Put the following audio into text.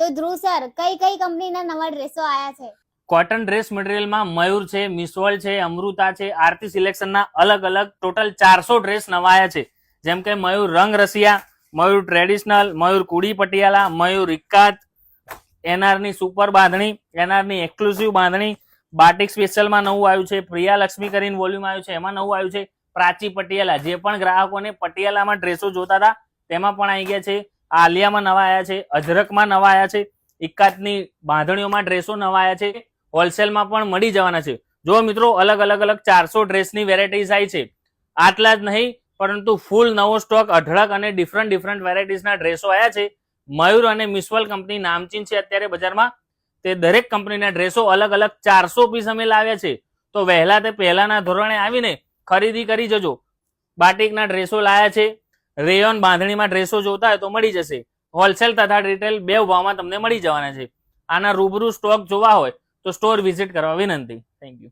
તો ધ્રુવ સર કઈ કઈ કંપનીના નવા ડ્રેસો આયા છે? કોટન ડ્રેસ મટીરિયલમાં મયુર છે, મિસવલ છે, અમૃતા છે, આરતી સિલેક્શનના અલગ અલગ ટોટલ 400 ડ્રેસ નવાયા છે. જેમ કે મયુર રંગ રસિયા, મયુર ટ્રેડિશનલ, મયુર કુડી પટિયાલા, મયુર ઇક્કાત, એનઆરની સુપર બાંધણી, એનઆરની એક્સક્લુઝિવ બાંધણી, બાટિક સ્પેશિયલમાં નવું આવ્યું છે, પ્રિયા લક્ષ્મી કરીને વોલ્યુમ આવ્યું છે, એમાં નવું આવ્યું છે, પ્રાચી પટિયાલા. જે પણ ગ્રાહકોને પટિયાલામાં ડ્રેસો જોતા હતા તેમાં પણ આવી ગયા છે. આલિયામાં નવા આવ્યા છે, અજરકમાં નવા આવ્યા છે, ઇક્કાતની બાંધણીઓમાં ડ્રેસો નવા આવ્યા છે, હોલસેલમાં પણ મળી જવાના છે. જો મિત્રો અલગ અલગ 400 ડ્રેસની વેરાયટીઝ આવી છે. આટલા જ નહીં પરંતુ ફૂલ નવો સ્ટોક અઢળક અને ડિફરન્ટ વેરાયટીઝના ડ્રેસો આવ્યા છે. મયુર અને મિસવલ કંપની નામચીન છે અત્યારે બજારમાં. તે દરેક કંપનીના ડ્રેસો અલગ અલગ 400 પીસ અમે લાવ્યા છે. તો વહેલા તે પહેલાના ધોરણે આવીને ખરીદી કરી જજો. બાટિકના ડ્રેસો લાયા છે, રેયોન બાંધણીમાં ડ્રેસો જોતા હોય તો મળી જશે. હોલસેલ તથા રિટેલ બે ભાવમાં તમને મળી જવાના છે. આના રૂબરૂ સ્ટોક જોવા હોય તો સ્ટોર વિઝિટ કરવા વિનંતી. Thank you.